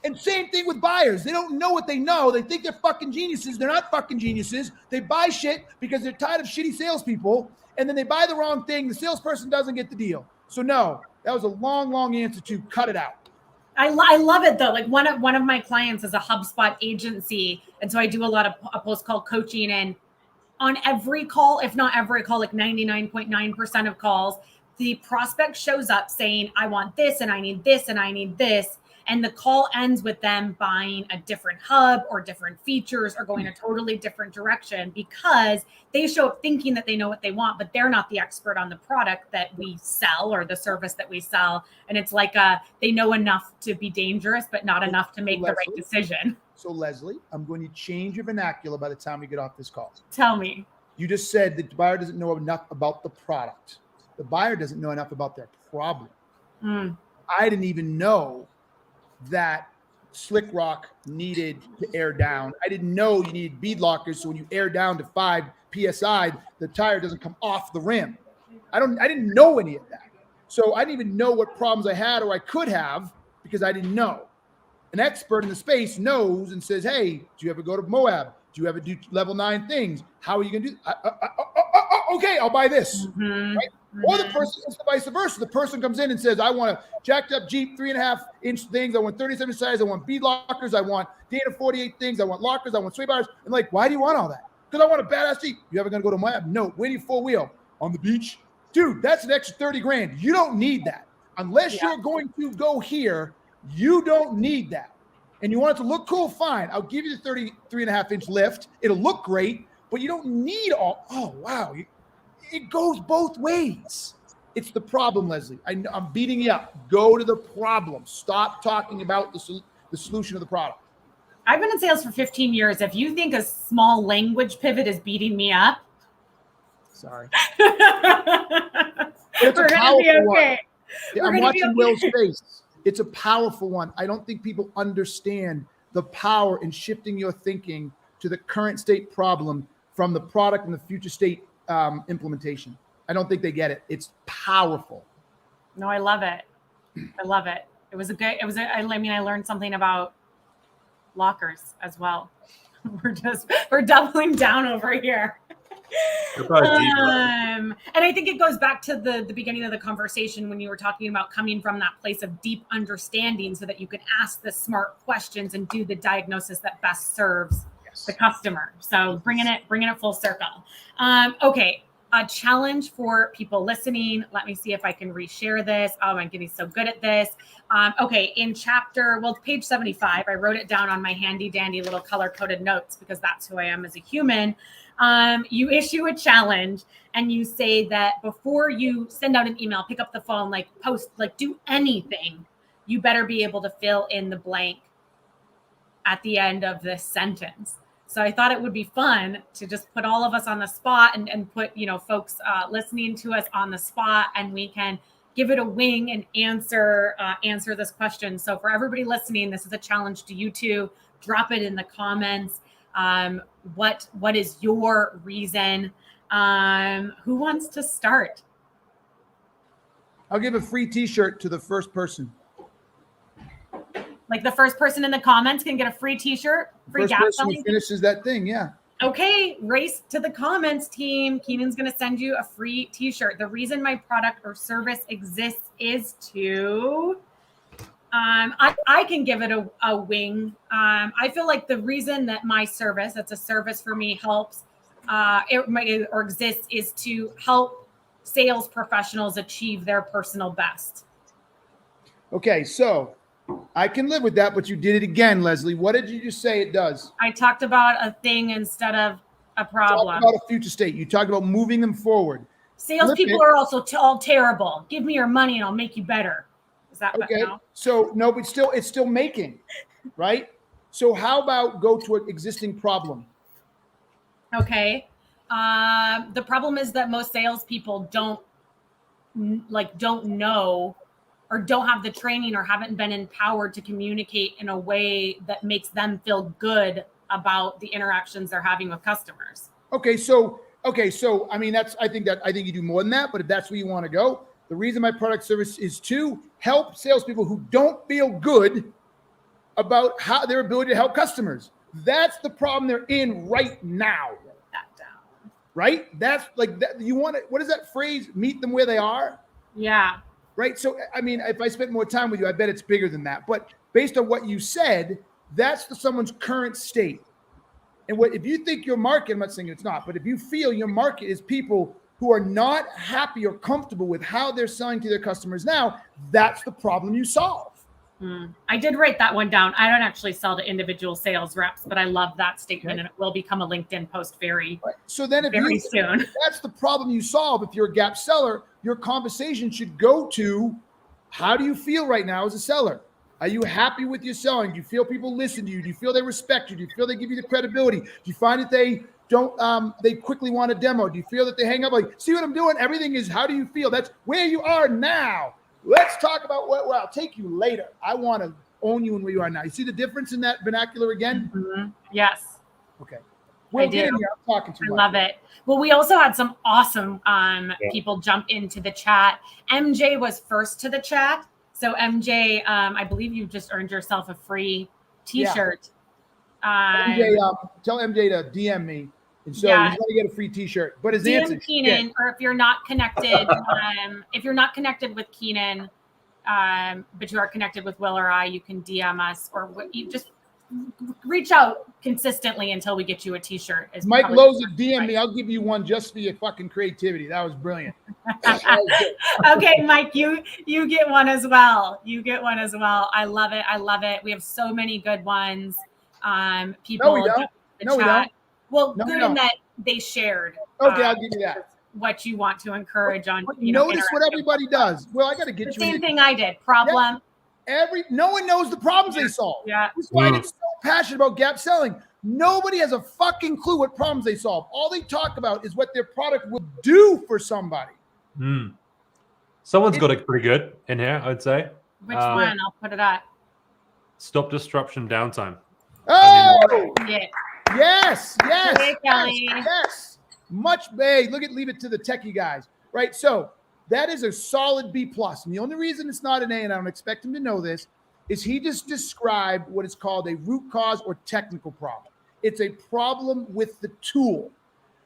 And same thing with buyers. They don't know what they know. They think they're fucking geniuses. They're not fucking geniuses. They buy shit because they're tired of shitty salespeople. And then they buy the wrong thing. The salesperson doesn't get the deal. So no, that was a long, long answer to cut it out. I love it though. Like one of my clients is a HubSpot agency, and so I do a lot of post-call coaching. And on every call, if not every call, like 99.9% of calls, the prospect shows up saying, "I want this, and I need this, and I need this." And the call ends with them buying a different hub or different features or going a totally different direction because they show up thinking that they know what they want, but they're not the expert on the product that we sell or the service that we sell. And it's like they know enough to be dangerous, but not enough to make the right decision. So Leslie, I'm going to change your vernacular by the time we get off this call. Tell me. You just said that the buyer doesn't know enough about the product. The buyer doesn't know enough about their problem. I didn't even know that Slick Rock needed to air down. I didn't know you needed bead lockers, so when you air down to 5 PSI, the tire doesn't come off the rim. I didn't know any of that. So I didn't even know what problems I had or I could have because I didn't know. An expert in the space knows and says, hey, do you ever go to Moab? Do you ever do level 9 things? How are you going to do okay, I'll buy this. Mm-hmm. Right? Or the person, it's the vice versa. The person comes in and says, I want a jacked up Jeep 3.5-inch things. I want 37 size. I want bead lockers. I want Dana 48 things. I want lockers. I want sway bars. And like, why do you want all that? Because I want a badass Jeep. You ever going to go to Moab? No. Where do you four-wheel? On the beach? Dude, that's an extra 30 grand. You don't need that. Unless you're going to go here, you don't need that. And you want it to look cool, fine. I'll give you the 33.5-inch lift. It'll look great, but you don't need all. Oh, wow. It goes both ways. It's the problem, Leslie. I'm beating you up. Go to the problem. Stop talking about the solution of the product. I've been in sales for 15 years. If you think a small language pivot is beating me up, sorry. It's a powerful one. Yeah, I'm watching Will's face. It's a powerful one. I don't think people understand the power in shifting your thinking to the current state problem from the product and the future state implementation. I don't think they get it. It's powerful. No, I love it. I love it. I learned something about lockers as well. We're doubling down over here. And I think it goes back to the beginning of the conversation when you were talking about coming from that place of deep understanding so that you can ask the smart questions and do the diagnosis that best serves the customer. So bringing it full circle. Okay. a challenge for people listening. Let me see if I can reshare this. Oh, I'm getting so good at this. Okay, in page 75, I wrote it down on my handy dandy little color-coded notes because that's who I am as a human. You issue a challenge and you say that before you send out an email, pick up the phone, like post, like do anything, you better be able to fill in the blank at the end of this sentence. So I thought it would be fun to just put all of us on the spot and put, folks listening to us on the spot, and we can give it a wing and answer this question. So for everybody listening, this is a challenge to you too. Drop it in the comments. What is your reason? Who wants to start? I'll give a free t-shirt to the first person. Like the first person in the comments can get a free t-shirt, free first gap person selling. who finishes that thing, yeah. Okay, race to the comments, team. Keenan's going to send you a free t-shirt. The reason my product or service exists is to... I can give it a wing. I feel like the reason that my service, that's a service for me, helps or exists is to help sales professionals achieve their personal best. Okay, so I can live with that, but you did it again, Leslie. What did you just say it does? I talked about a thing instead of a problem. Talked about a future state. You talked about moving them forward. Salespeople are also all terrible. Give me your money and I'll make you better. Is that okay? No? So no, but it's still making, right? So how about go to an existing problem? Okay. The problem is that most salespeople don't know or don't have the training or haven't been empowered to communicate in a way that makes them feel good about the interactions they're having with customers. Okay, so I mean I think you do more than that, but if that's where you want to go, the reason my product service is to help salespeople who don't feel good about how their ability to help customers. That's the problem they're in right now. Write that down. Right? That's like that. You want to, what is that phrase? Meet them where they are. Yeah. Right. So, I mean, if I spent more time with you, I bet it's bigger than that. But based on what you said, that's someone's current state. And if you think your market, I'm not saying it's not, but if you feel your market is people who are not happy or comfortable with how they're selling to their customers now, that's the problem you solve. I did write that one down. I don't actually sell to individual sales reps, but I love that statement, and it will become a LinkedIn post very soon. That's the problem you solve. If you're a gap seller, your conversation should go to, how do you feel right now as a seller? Are you happy with your selling? Do you feel people listen to you? Do you feel they respect you? Do you feel they give you the credibility? Do you find that they don't, they quickly want a demo? Do you feel that they hang up like, see what I'm doing? Everything is, how do you feel? That's where you are now. Let's talk about where I'll take you later. I want to own you in where you are now. You see the difference in that vernacular again? Mm-hmm. Yes. Okay. Well, I do. I'm talking too much. I love it. Well, we also had some awesome people jump into the chat. MJ was first to the chat. So MJ, I believe you just earned yourself a free t-shirt. MJ, tell MJ to DM me. And so he's going to get a free t-shirt. But his answer, Keenan, or if you're not connected, with Keenan, but you are connected with Will or I, you can DM us, or you just reach out consistently until we get you a t-shirt. Mike Loza, DM me. I'll give you one just for your fucking creativity. That was brilliant. Okay, Mike, you get one as well. You get one as well. I love it. I love it. We have so many good ones. People. No, we don't. No, we don't. Well, no, good in that they shared. Okay, I'll give you that. What you want to encourage on. Notice what everybody does. Well, I got to get you. Same thing I did. Problem. Yeah. No one knows the problems they solve. Yeah. That's why I'm so passionate about gap selling. Nobody has a fucking clue what problems they solve. All they talk about is what their product will do for somebody. Someone's got it pretty good in here, I'd say. Which one? I'll put it up. Stop disruption downtime. Oh, yeah. Yes. Hey, Kelly. Yes. Leave it to the techie guys, right? So that is a solid B+. And the only reason it's not an A, and I don't expect him to know this, is he just described what is called a root cause or technical problem. It's a problem with the tool.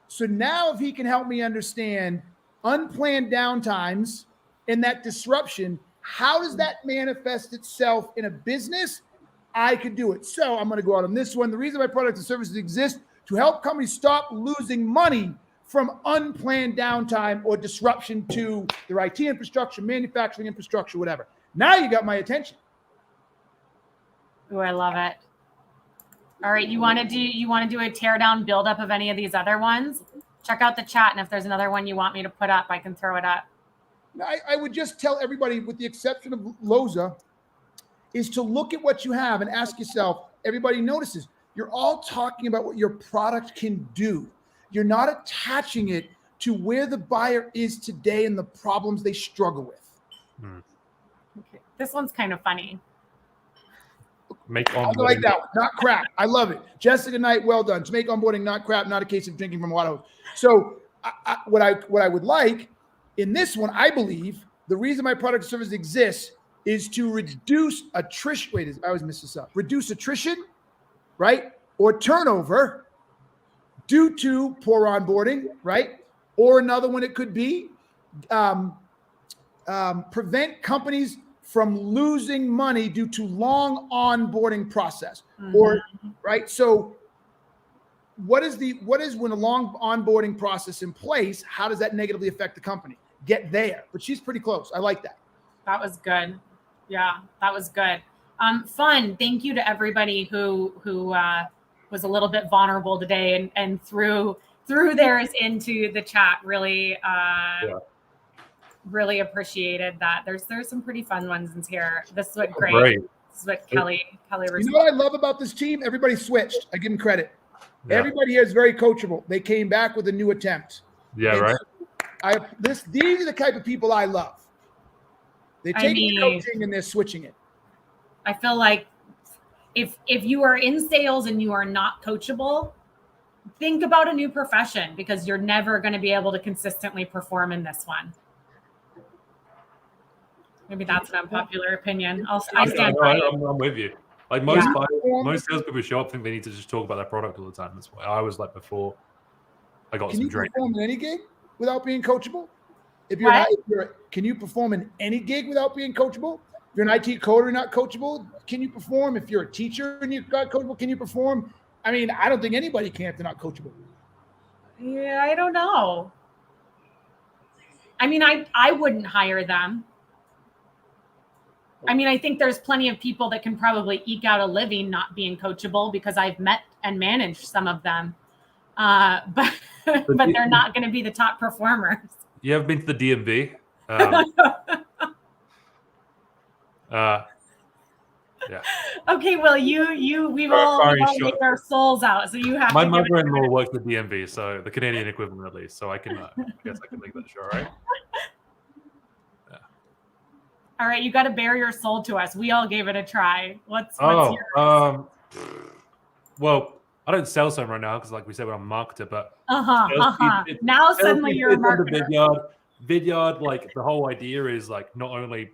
So now if he can help me understand unplanned downtimes and that disruption, how does that manifest itself in a business? I could do it. So I'm going to go out on this one. The reason my products and services exist to help companies stop losing money from unplanned downtime or disruption to their IT infrastructure, manufacturing infrastructure, whatever. Now you got my attention. Oh, I love it. All right, you want to do a tear down build up of any of these other ones? Check out the chat, and if there's another one you want me to put up, I can throw it up. I would just tell everybody, with the exception of Loza, is to look at what you have and ask yourself, everybody notices, you're all talking about what your product can do. You're not attaching it to where the buyer is today and the problems they struggle with. Okay. This one's kind of funny. I like that one. Not crap. I love it. Jessica Knight, well done. To make onboarding not crap, not a case of drinking from water hose. So what I would like in this one, I believe the reason my product or service exists is to reduce attrition. Wait, I always miss this up. Reduce attrition, right? Or turnover due to poor onboarding, right? Or another one, it could be prevent companies from losing money due to long onboarding process. Or right. So what is when a long onboarding process in place, how does that negatively affect the company? Get there. But she's pretty close. I like that. That was good. Yeah, that was good. Fun. Thank you to everybody who was a little bit vulnerable today and threw theirs into the chat. Really, really appreciated that. There's some pretty fun ones in here. This is what great. This is what Kelly. You know what I love about this team? Everybody switched. I give them credit. Yeah. Everybody here is very coachable. They came back with a new attempt. Yeah, and right. These are the type of people I love. They're taking coaching and they're switching it. I feel like if you are in sales and you are not coachable, think about a new profession, because you're never going to be able to consistently perform in this one. Maybe that's an unpopular opinion. I stand by it. I'm with you. Like most salespeople who show up think they need to just talk about their product all the time. That's why I was like before I got some training. Can you perform in any gig without being coachable? Can you perform in any gig without being coachable? If you're an IT coder and not coachable, can you perform? If you're a teacher and you're not coachable, can you perform? I mean, I don't think anybody can if they're not coachable. Yeah, I don't know. I mean, I wouldn't hire them. I mean, I think there's plenty of people that can probably eke out a living not being coachable, because I've met and managed some of them. But they're not going to be the top performers. You ever been to the DMV? Yeah. Okay, well, we've all laid our souls out, so you have. My mother-in-law works at DMV, so the Canadian equivalent at least. So I can, I guess I can make that sure, right? Yeah. All right, you got to bare your soul to us. We all gave it a try. What's yours? Well, I don't sell some right now because, like we said, we're a marketer. But now suddenly you're a marketer. Vidyard, like the whole idea is like not only.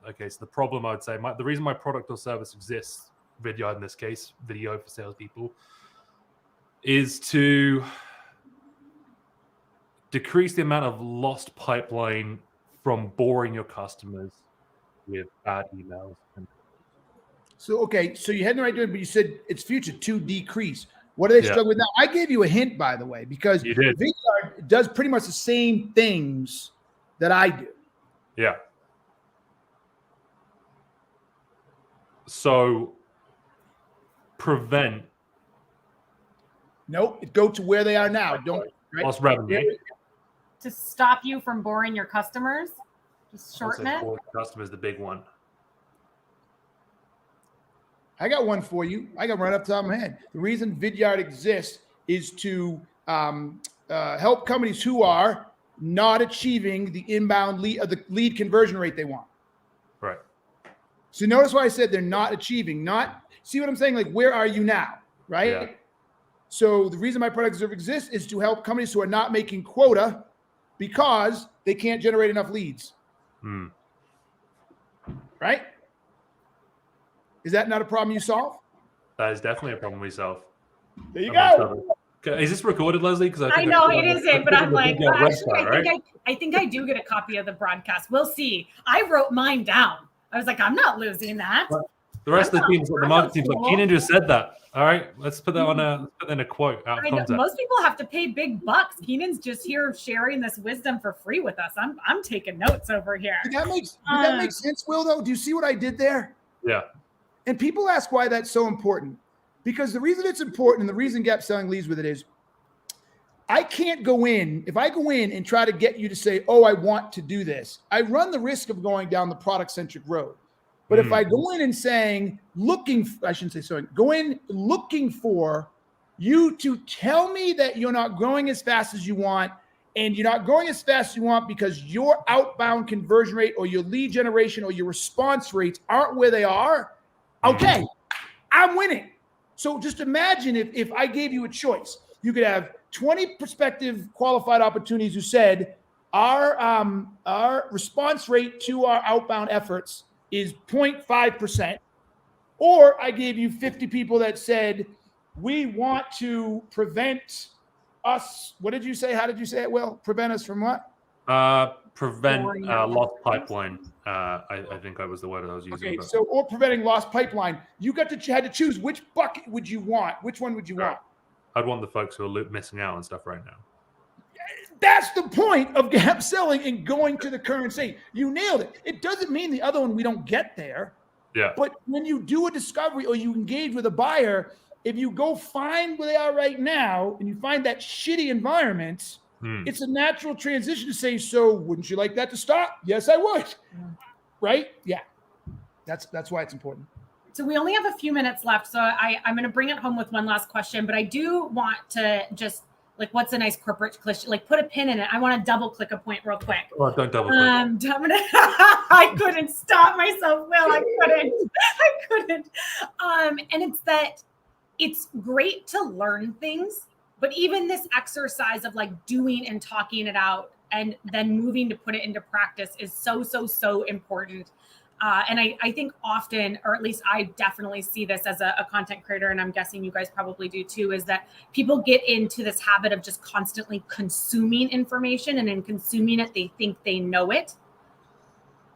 Okay, so the problem, I'd say, the reason my product or service exists, Vidyard in this case, video for salespeople, is to decrease the amount of lost pipeline from boring your customers with bad emails. So you had the right doing, but you said it's future to decrease. What are they struggling with now? I gave you a hint, by the way, because Vidyard does pretty much the same things that I do. Yeah. So prevent. Nope, go to where they are now. Don't lost revenue. To stop you from boring your customers. Just shorten it. Customers, the big one. I got one for you. I got right up the top of my head. The reason Vidyard exists is to help companies who are not achieving the inbound the lead conversion rate they want. Right. So notice why I said they're not achieving. See what I'm saying? Like, where are you now? Right. Yeah. So the reason my product exists is to help companies who are not making quota because they can't generate enough leads. Right? Is that not a problem you solve? That is definitely a problem we solve. There you go. Okay. Is this recorded, Leslie? Because I know it isn't, but I'm like, well, actually, I think I do get a copy of the broadcast. We'll see. I wrote mine down. I was like, I'm not losing that. The rest of the teams, the marketing team's like, Keenan just said that. All right, let's put that on in a quote out of context. Most people have to pay big bucks. Keenan's just here sharing this wisdom for free with us. I'm taking notes over here. Did that make sense, Will, though? Do you see what I did there? Yeah. And people ask why that's so important. Because the reason it's important and the reason gap selling leads with it is I can't go in. If I go in and try to get you to say, oh, I want to do this, I run the risk of going down the product-centric road. But if I go in and saying, go in looking for you to tell me that you're not growing as fast as you want, and you're not growing as fast as you want because your outbound conversion rate or your lead generation or your response rates aren't where they are, okay, I'm winning. So just imagine if I gave you a choice. You could have 20 prospective qualified opportunities who said, our response rate to our outbound efforts is 0.5%. Or I gave you 50 people that said, we want to prevent us. What did you say? How did you say it, Will? Prevent us from what? Prevent lost pipeline. I think that was the word I was using. Okay, so or preventing lost pipeline. You had to choose which bucket would you want? Which one would you want? I'd want the folks who are missing out on stuff right now. That's the point of gap selling and going to the current state. You nailed it. It doesn't mean the other one we don't get there. Yeah. But when you do a discovery or you engage with a buyer, if you go find where they are right now and you find that shitty environment, it's a natural transition to say, so wouldn't you like that to stop? Yes, I would. Right? Yeah. That's why it's important. So we only have a few minutes left. So I'm going to bring it home with one last question, but I do want to just what's a nice corporate cliche? Put a pin in it. I want to double click a point real quick. Oh, don't double click. I couldn't stop myself. Well, I couldn't. And it's that it's great to learn things, but even this exercise of doing and talking it out and then moving to put it into practice is so important. And I think often, or at least I definitely see this as a content creator, and I'm guessing you guys probably do too, is that people get into this habit of just constantly consuming information, and in consuming it, they think they know it,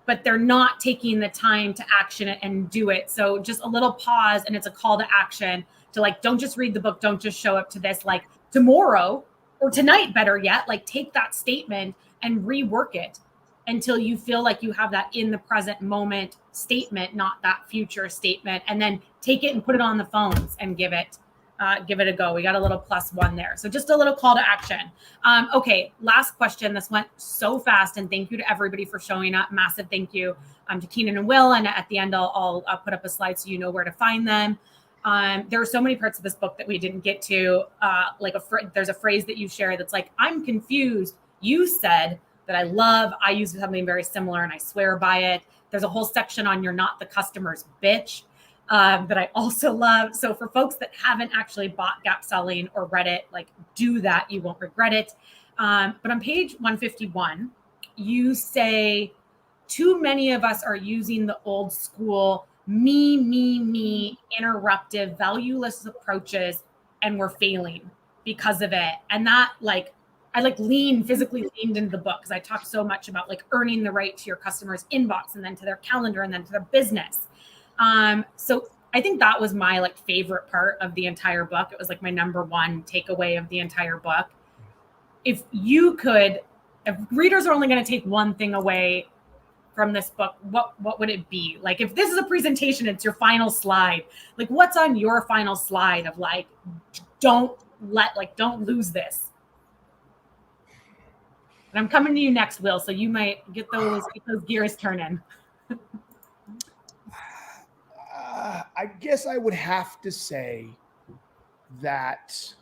but they're not taking the time to action it and do it. So just a little pause, and it's a call to action to don't just read the book, don't just show up to this tomorrow or tonight, better yet, take that statement and rework it until you feel like you have that in the present moment statement, not that future statement, and then take it and put it on the phones and give it a go. We got a little +1 there. So just a little call to action. Okay, last question. This went so fast, and thank you to everybody for showing up. Massive thank you to Keenan and Will. And at the end, I'll put up a slide so you know where to find them. There are so many parts of this book that we didn't get to. There's a phrase that you share that's I'm confused. You said that I love. I use something very similar and I swear by it. There's a whole section on you're not the customer's bitch that I also love. So for folks that haven't actually bought Gap Selling or read it, do that. You won't regret it. But on page 151, you say, too many of us are using the old school me, interruptive, valueless approaches, and we're failing because of it. And that I physically leaned into the book because I talked so much about earning the right to your customer's inbox and then to their calendar and then to their business. So I think that was my favorite part of the entire book. It was my number one takeaway of the entire book. If readers are only going to take one thing away from this book, what would it be? If this is a presentation, it's your final slide. What's on your final slide of don't lose this? And I'm coming to you next, Will, so you might get those gears turning. I guess I would have to say that.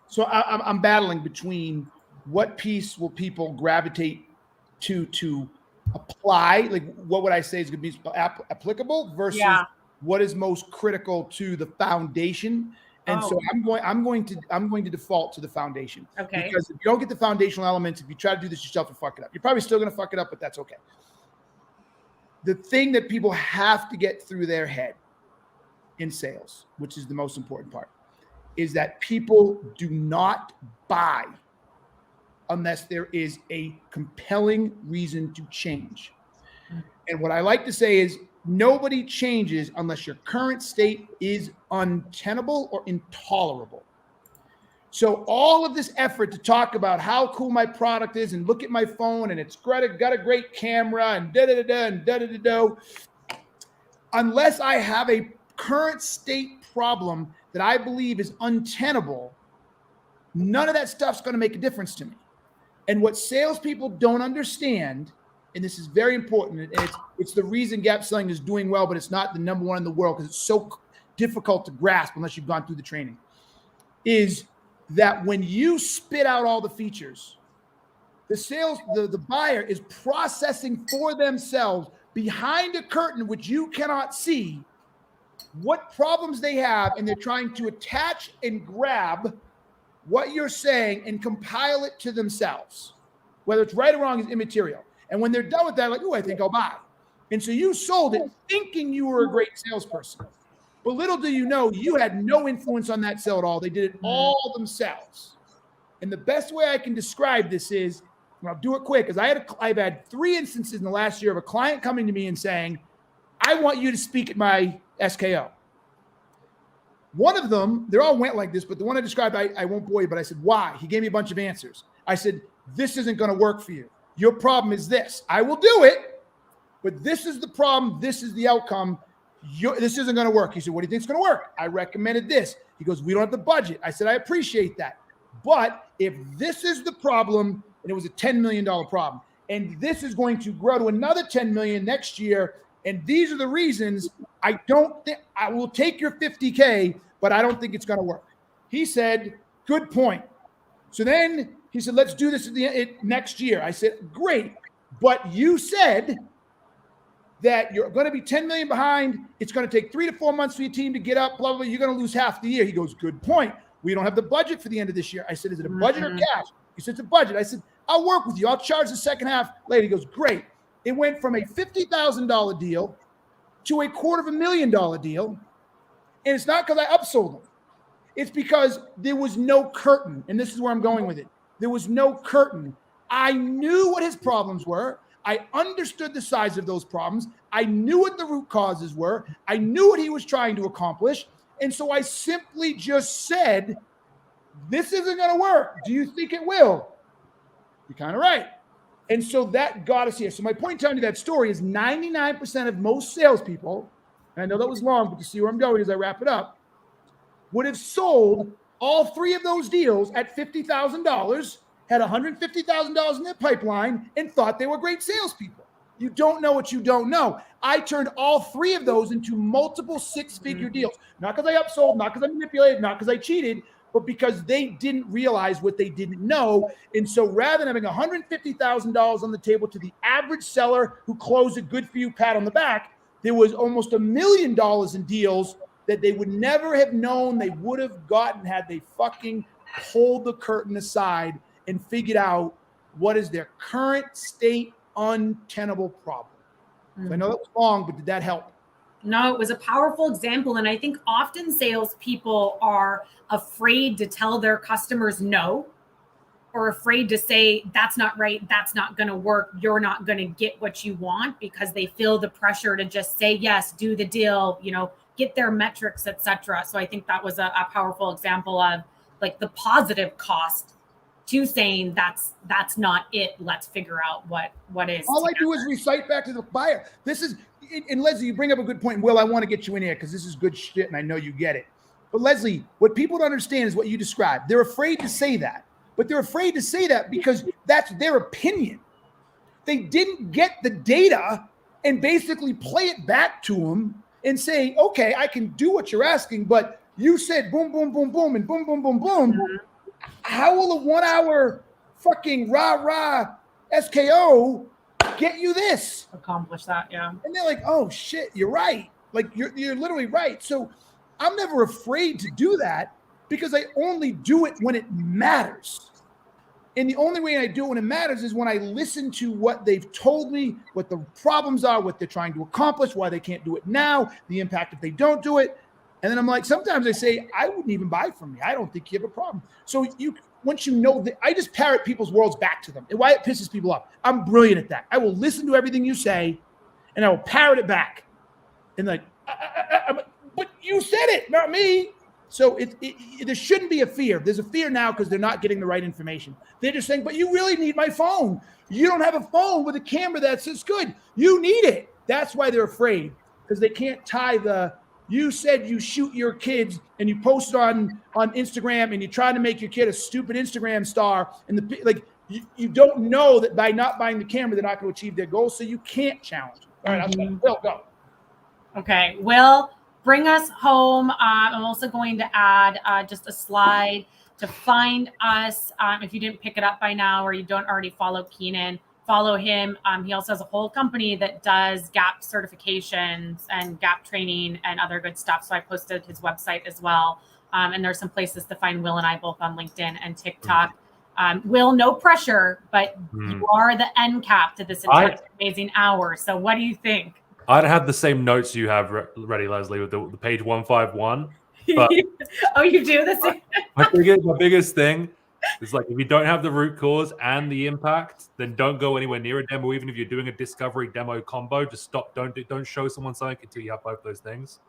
So I'm battling between what piece will people gravitate to apply, what would I say is going to be applicable versus what is most critical to the foundation. And so I'm going to default to the foundation. Okay. Because if you don't get the foundational elements, if you try to do this yourself, you fuck it up. You're probably still going to fuck it up, but that's okay. The thing that people have to get through their head in sales, which is the most important part, is that people do not buy unless there is a compelling reason to change. And what I like to say is nobody changes unless your current state is untenable or intolerable. So all of this effort to talk about how cool my product is and look at my phone and it's got a great camera and da-da-da-da and da-da-da-da, unless I have a current state problem that I believe is untenable, none of that stuff's going to make a difference to me. And what salespeople don't understand, and this is very important, and it's the reason gap selling is doing well, but it's not the number one in the world because it's so difficult to grasp unless you've gone through the training, is that when you spit out all the features, the buyer is processing for themselves behind a curtain, which you cannot see, what problems they have, and they're trying to attach and grab what you're saying and compile it to themselves. Whether it's right or wrong is immaterial. And when they're done with that, like, oh, I think I'll buy. And so you sold it thinking you were a great salesperson. But little do you know, you had no influence on that sale at all. They did it all themselves. And the best way I can describe this is, and I'll do it quick, because I've had 3 instances in the last year of a client coming to me and saying, I want you to speak at my SKO. One of them, they all went like this, but the one I described, I won't bore you, but I said, why? He gave me a bunch of answers. I said, this isn't going to work for you. Your problem is this. I will do it, but this is the problem. This is the outcome. This isn't going to work. He said, what do you think is going to work? I recommended this. He goes, we don't have the budget. I said, I appreciate that. But if this is the problem, and it was a $10 million problem, and this is going to grow to another $10 million next year, and these are the reasons, I don't think I will take your 50K, but I don't think it's going to work. He said, good point. So then he said, let's do this next year. I said, great. But you said that you're going to be 10 million behind. It's going to take 3 to 4 months for your team to get up, blah, blah, blah. You're going to lose half the year. He goes, good point. We don't have the budget for the end of this year. I said, is it a budget or cash? He said, it's a budget. I said, I'll work with you. I'll charge the second half later. He goes, great. It went from a $50,000 deal to a $250,000 deal. And it's not because I upsold them. It's because there was no curtain. And this is where I'm going with it. There was no curtain. I knew what his problems were. I understood the size of those problems. I knew what the root causes were. I knew what he was trying to accomplish. And so I simply just said, this isn't going to work. Do you think it will? You're kind of right. And so that got us here. So my point in telling you that story is 99% of most salespeople, and I know that was long, but to see where I'm going as I wrap it up, would have sold all 3 of those deals at $50,000, had $150,000 in their pipeline, and thought they were great salespeople. You don't know what you don't know. I turned all 3 of those into multiple 6-figure deals. Not because I upsold, not because I manipulated, not because I cheated, but because they didn't realize what they didn't know. And so rather than having $150,000 on the table to the average seller who closed a good for you pat on the back, there was almost $1 million in deals that they would never have known they would have gotten had they fucking pulled the curtain aside and figured out what is their current state untenable problem. So I know that was long, but did that help? No, it was a powerful example. And I think often salespeople are afraid to tell their customers no, or afraid to say, that's not right, that's not going to work, you're not going to get what you want, because they feel the pressure to just say yes, do the deal, get their metrics, etc. So I think that was a powerful example of like the positive cost to saying that's not it. Let's figure out what is. All I do is recite back to the buyer. This is, and Leslie, you bring up a good point. Will, I want to get you in here because this is good shit and I know you get it. But Leslie, what people don't understand is what you described. They're afraid to say that, but they're afraid to say that because that's their opinion. They didn't get the data and basically play it back to them and say, okay, I can do what you're asking, but you said boom, boom, boom, boom, and boom, boom, boom, boom. Mm-hmm. How will a 1 hour fucking rah SKO get you this? Accomplish that, yeah. And they're like, oh shit, you're right. Like you're literally right. So I'm never afraid to do that because I only do it when it matters. And the only way I do it when it matters is when I listen to what they've told me, what the problems are, what they're trying to accomplish, why they can't do it now, the impact if they don't do it. And then I'm like, sometimes I say, I wouldn't even buy from me. I don't think you have a problem. So once you know that, I just parrot people's worlds back to them. And why it pisses people off. I'm brilliant at that. I will listen to everything you say and I will parrot it back. And like, but you said it, not me. So there shouldn't be a fear. There's a fear now because they're not getting the right information. They're just saying, but you really need my phone. You don't have a phone with a camera that's as good. You need it. That's why they're afraid, because they can't tie you said you shoot your kids and you post on Instagram and you try to make your kid a stupid Instagram star. And you don't know that by not buying the camera, they're not going to achieve their goals. So you can't challenge them. All right, Will, go. Okay, Will, bring us home. I'm also going to add just a slide to find us. If you didn't pick it up by now or you don't already follow Keenan, follow him. He also has a whole company that does GAP certifications and GAP training and other good stuff. So I posted his website as well. And there's some places to find Will and I both on LinkedIn and TikTok. Will, no pressure, but you are the end cap to this entire amazing hour. So what do you think? I'd have the same notes you have ready, Leslie, with the page 151. But oh, you do this? my biggest thing is, like, if you don't have the root cause and the impact, then don't go anywhere near a demo. Even if you're doing a discovery demo combo, just stop. Don't show someone something until you have both those things.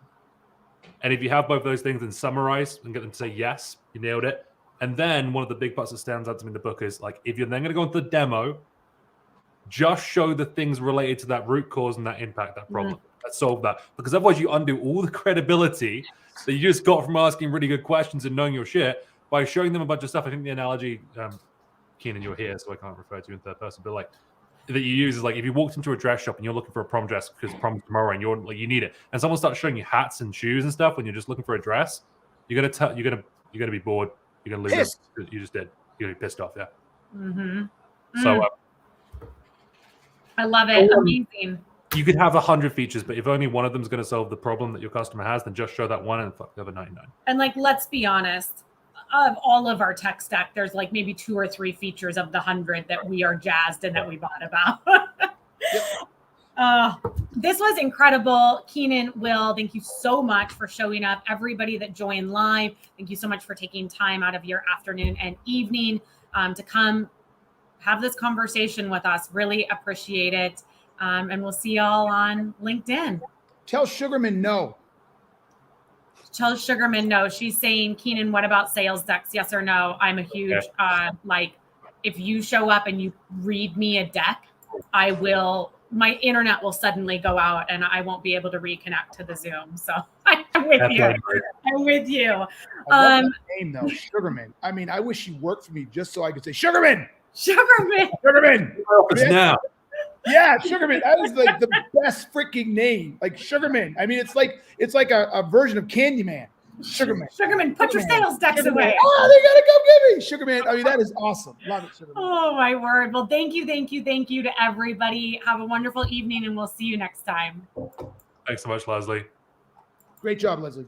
And if you have both those things, then summarize and get them to say, yes, you nailed it. And then one of the big parts that stands out to me in the book is, like, if you're then going to go into the demo, just show the things related to that root cause and that impact, that problem. Let's solve that. Because otherwise you undo all the credibility that you just got from asking really good questions and knowing your shit by showing them a bunch of stuff. I think the analogy, Keenan, you're here, so I can't refer to you in third person, but like that you use is like if you walked into a dress shop and you're looking for a prom dress because prom's tomorrow and you're like, you need it, and someone starts showing you hats and shoes and stuff when you're just looking for a dress, you're gonna be bored. You're gonna lose it. You just did. You're gonna be pissed off, yeah. So I love it. Amazing. You could have 100 features, but if only one of them is going to solve the problem that your customer has, then just show that one and fuck the other 99. And like, let's be honest, of all of our tech stack, there's like maybe 2 or 3 features of the 100 that we are jazzed and that we bought about. This was incredible. Keenan, Will, thank you so much for showing up. Everybody that joined live, thank you so much for taking time out of your afternoon and evening to come have this conversation with us. Really appreciate it. And we'll see y'all on LinkedIn. Tell Sugarman no. Tell Sugarman no. She's saying, Keenan, what about sales decks? Yes or no? I'm a huge, like, if you show up and you read me a deck, my internet will suddenly go out and I won't be able to reconnect to the Zoom. So I'm with you. I'm with you. I love that name though, Sugarman. I mean, I wish she worked for me just so I could say Sugarman. Sugarman. Sugarman. Now. Yeah, Sugarman. That is like the best freaking name. Like Sugarman. I mean, it's like a version of Candyman. Sugarman. Sugarman, put your sales decks away. Oh, they gotta come get me. Sugarman. I mean, that is awesome. Love it, Sugarman. Oh my word. Well, thank you to everybody. Have a wonderful evening and we'll see you next time. Thanks so much, Leslie. Great job, Leslie.